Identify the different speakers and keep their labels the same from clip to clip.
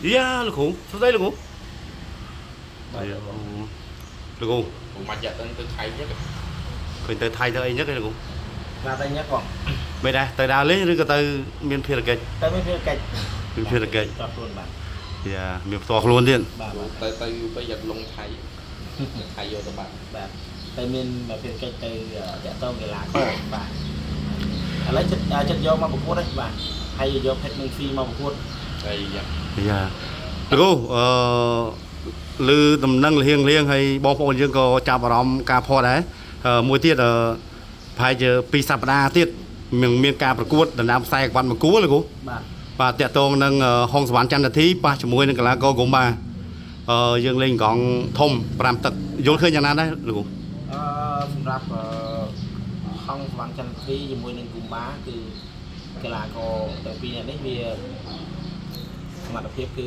Speaker 1: Iyaលោកគ្រូសួស្ដីលោកគ្រូលោកគ្រូ
Speaker 2: ผมมาจากตั้งไทยnhất
Speaker 1: ឃើញទៅថៃទៅអីញឹកឯងលោកគ្រូ
Speaker 3: là tay nhất còn
Speaker 1: មិនដែរទៅដើរលេងឬក៏ទៅមានភារកិច្ច
Speaker 3: tay mới phía cạnh
Speaker 1: មានភារកិច្ច
Speaker 3: chọn luôn bạn
Speaker 1: យ៉ាមានផ្ទាល់ខ្លួនទៀត
Speaker 3: bạn
Speaker 2: tay bây giờ lông thay vô tụi bạn
Speaker 3: bạn tay miền mà phía cạnh tay dạ tôm cái lá khô bạn lấy chất vô mà một phút đấy bạn hay vô phết mừng phi mà một phút
Speaker 2: đây giờ
Speaker 1: យ៉ាលោកគ្រូឮដំណឹងលៀងហើយបងប្អូនយើងក៏ចាប់អារម្មណ៍ការផតដែរមួយទៀតប្រហែលជា2សប្តាហ៍ទៀតមានការប្រកួតដណ្ដើមខ្សែក្បាត់មកគូលោកគ្រូ
Speaker 3: bạn
Speaker 1: បាទតាក់ទងនឹងហុងសវណ្ណចន្ទធីប៉ះជាមួយនឹងកីឡាករកុំបាយើងលេងកង់ធំ5ទឹកយល់ឃើញយ៉ាងណាដែរលោកគ្រូ
Speaker 3: សម្រាប់ហងស្វាងចន្ទធីជាមួយនឹងគូម៉ាគឺកីឡាករទាំងពីរនាក់នេះវាសមត្ថភាពគឺ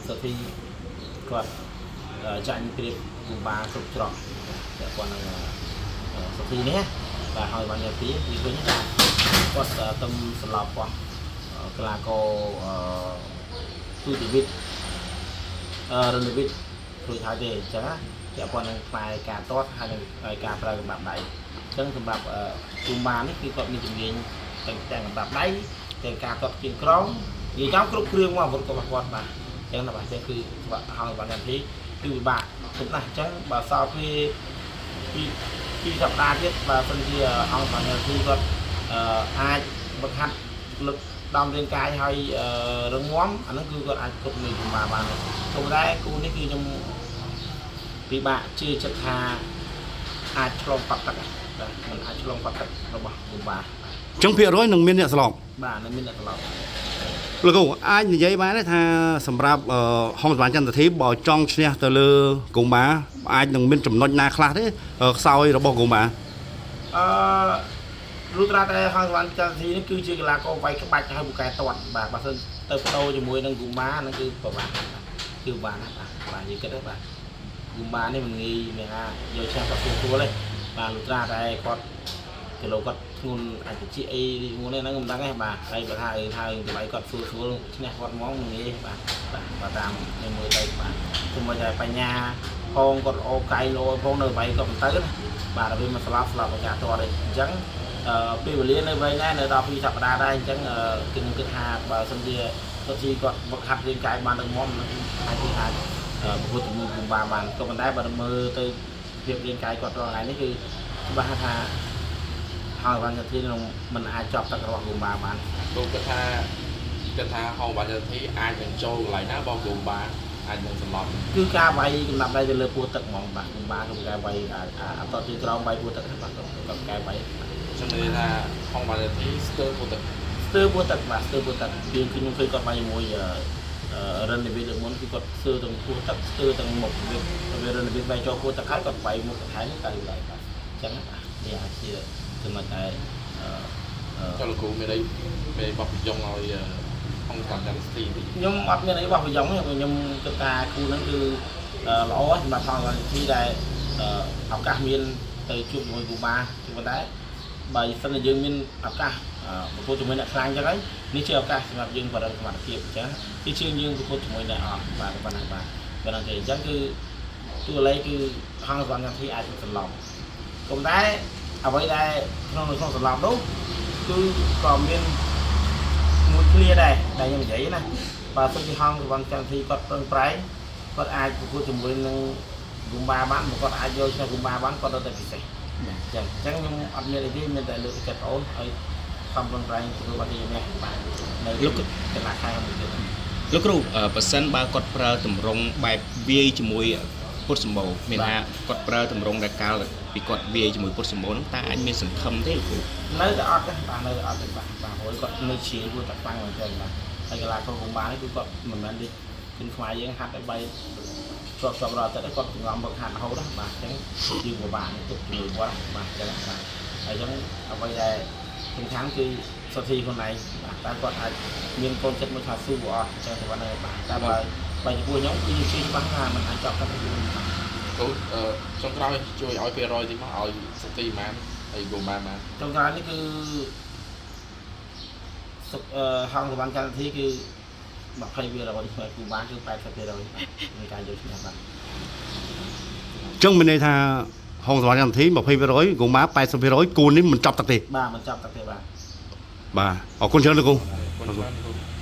Speaker 3: សុធីគាត់ចាញ់ព្រៀបគូម៉ាគ្រប់ច្រកតែគាត់នឹងសុធីនេះបាទហើយបានយកទីវាវិញថាគាត់ទំសន្លប់គាត់កីឡាករទូទីវិតរនវិតជួយថាទេអញ្ចឹងណាតែគាត់នឹងផ្លាយការតតហើយនឹងការប្រើកម្រាប់ដៃអញ្ចឹងសម្រាប់គូម៉ានេះគឺគាត់មានជំនាញទាំងកម្រាប់ដៃទាំងការតតជាងក្រមនិយាយចំគ្រប់គ្រឿងមកអាវុធរបស់គាត់បាទអញ្ចឹងណាបាទអញ្ចឹងគឺហើយបានតែទីគឺពិបាកទុកណាស់អញ្ចឹងបើសល់ពីសប្តាហ៍ទៀតបើសិនជាអង្គបានទីគាត់អាចបង្ហាត់លឹកដំរាងកាយឲ្យរងមាំអាហ្នឹងគឺគាត់អាចគ្រប់មួយគូម៉ាបានក៏ដែរគូនេះគឺខ្ញុំពិបាកជឿចិត្តថាអាចឆ្លងបាត់ទឹកបាទมันអាចឆ្លងបាត់ទឹករបស់គូម៉ា
Speaker 1: អញ្ចឹងភាគរយនឹងមានអ្នកស្លាប់
Speaker 3: បាទនៅមានអ្នកត្រឡប់
Speaker 1: លោកគ្រូអាចនិយាយបានទេថាសម្រាប់ហុងសវណ្ណចន្ទធីបើចង់ឈ្នះទៅលើកុំបាអាចនឹងមានចំណុចណាខ្លះទេខ្សោយរបស់កុំបា
Speaker 3: រូត្រាតែហងសវណ្ណចន្ទធីនេះគឺជាកីឡាករវាយក្បាច់ហើយពូកែតាត់បាទបើសិនទៅបដូរជាមួយនឹងគូម៉ាហ្នឹងគឺប្រហែលគឺបានណាបាទនិយាយគិតទៅបាទគូម៉ានេះមិនងាយមានថាយកឈ្នះគាត់ទួលទេបាទរូត្រាតែគាត់គីឡូគាត់ធ្ងន់អាចជាអីមួយនេះហ្នឹងមិនដឹងទេបាទហើយបើថាតម្លៃគាត់ស្រួលឈ្នះគាត់ហ្មងមិនងាយបាទបាទតាមខ្ញុំមើលទៅបាទគុំមកតែបញ្ញាផងគាត់អូកៃលោផងនៅវាយគាត់មិនទៅណាបាទដល់វាមកស្លាប់ប្រកាសតទេអញ្ចឹងពេលវេលានៅវែងដែរនៅដល់2សប្តាហ៍ដែរអញ្ចឹងគឺនឹងគិតថាបើសិនជាគាត់ជីគាត់វឹកហាត់រាងកាយបាននឹងមុំនឹងអាចប្រកួតជាមួយគូម៉ាបានក៏ប៉ុន្តែបើមើលទៅភាពរាងកាយគាត់រាល់ថ្ងៃនេះគឺច្បាស់ថាហើយបានទៅទីនឹងមិនអាចជាប់ទឹករបស់គូម៉ាបាន
Speaker 2: tôi cái tha hong bạn thì ai cần trâu lại ná bao gồm ba ai cần sầm lọt
Speaker 3: គឺការវាយចំណាប់ដៃទៅលើពោះទឹកហ្មងបាទគូម៉ាគឺការវាយអត់តទីក្រោមវាយពោះទឹកបាទក៏ការវាយ
Speaker 2: cho nên là hong bạn thì stir của tự
Speaker 3: ស្ទើរពោះទឹកបាទស្ទើរពោះទឹកគឺខ្ញុំឃើញគាត់វាយជាមួយរិនវិទ្យាមុនគឺគាត់ស្ទើរទាំងពោះទឹកស្ទើរទាំងមុខវារិនវិទ្យាវាយចូលពោះទឹកហើយគាត់វាយមុខកថែនេះទៅដែរបាទអញ្ចឹងបាទនេះអាចជាចំណុចដែល
Speaker 2: cho là cụ về đây về bọc dòng rồi không còn đăng tí
Speaker 3: ខ្ញុំអត់មានអីបោះប្រយ៉ងទេខ្ញុំគិតថាគូហ្នឹងគឺល្អសម្រាប់ថងទីដែលឱកាសមានទៅជួបជាមួយគូម៉ាគឺប៉ុន្តែបើសិនជាយើងមានឱកាសប្រកួតជាមួយអ្នកខ្លាំងអញ្ចឹងហើយនេះជាឱកាសសម្រាប់យើងបរិយាសមត្ថភាពអញ្ចឹងគឺជាងយើងប្រកួតជាមួយអ្នកអត់បាទប៉ុណ្ណាបាទប៉ុណ្ណឹងទេអញ្ចឹងគឺទូលេខគឺហងសវណ្ណទីអាចសន្លប់ប៉ុន្តែអ្វីដែលក្នុងសន្លប់នោះគឺក៏មានមួយឃ្លាដែរដែលខ្ញុំនិយាយណាបើសិនជាហងសវណ្ណចន្ទធីគាត់ប្រឹងប្រែងគាត់អាចប្រកួតជាមួយនឹងគូម៉ាបានគាត់អាចយកឈ្នះគូម៉ាបានគាត់ទៅតែពិសេសអញ្ចឹងខ្ញុំអត់មានអីទេមានតែលើកចិត្តអូនហើយខំប្រឹងប្រែងធ្វើបាត់យ៉ាងនេះបាទនៅលើកន្លះខែមួយទៀត
Speaker 4: លោកគ្រូប៉ះសិនបើគាត់ប្រើតម្រងបែបវាយជាមួយពុតសម្បូរមានថាគាត់ប្រើតម្រងដែលកាលពីគាត់វាយជាមួយពុតសម្បូរហ្នឹងតើអាចមានសង្ឃឹមទេលោកគ្រូ
Speaker 3: នៅតែអត់ទេបាទនៅតែអត់ទេបាទព្រោះគាត់នៅជាគួរតែខ្លាំងមែនទេបាទហើយកីឡាករកុំបាននេះគឺគាត់មិនមែនទេគឺខ្មែរយើងហាត់ឲ្យបីគាត់សម្រាប់តែគាត់ងំមកហាត់រហូតណាបាទអញ្ចឹងយើងពិបាកទុកជួយគាត់បាទអញ្ចឹងបាទហើយអញ្ចឹងអ្វីដែលសំខាន់គឺសុធីខ្លួនឯងបាទតែគាត់អាចមានកូនចិត្តមួយថាស៊ូអត់អញ្ចឹងទៅបានបាទតែបើចំពោះខ្ញុំគឺជឿច្បាស់ថាมันអាចចប់តែខ្លួន
Speaker 2: cụ trong rau chui ỏi kia rồi thì mà ỏi tí mà thì gồm ba mà
Speaker 3: ចុងក្រោយនេះគឺហងសវណ្ណចន្ទធីគឺ 20%របស់គូបាគឺ80%នៃការយកឈ្នះបាទ
Speaker 1: ចឹងមានន័យថាហងសវណ្ណចន្ទធី20%កុមារ80%គូននេះមិនចប់ទឹកទេ
Speaker 3: បាទមិនចាប់តាទេបាទ
Speaker 1: បាទអរគុណច្រើនលោកគ្រូ
Speaker 2: គុណច្រើនគ្រូ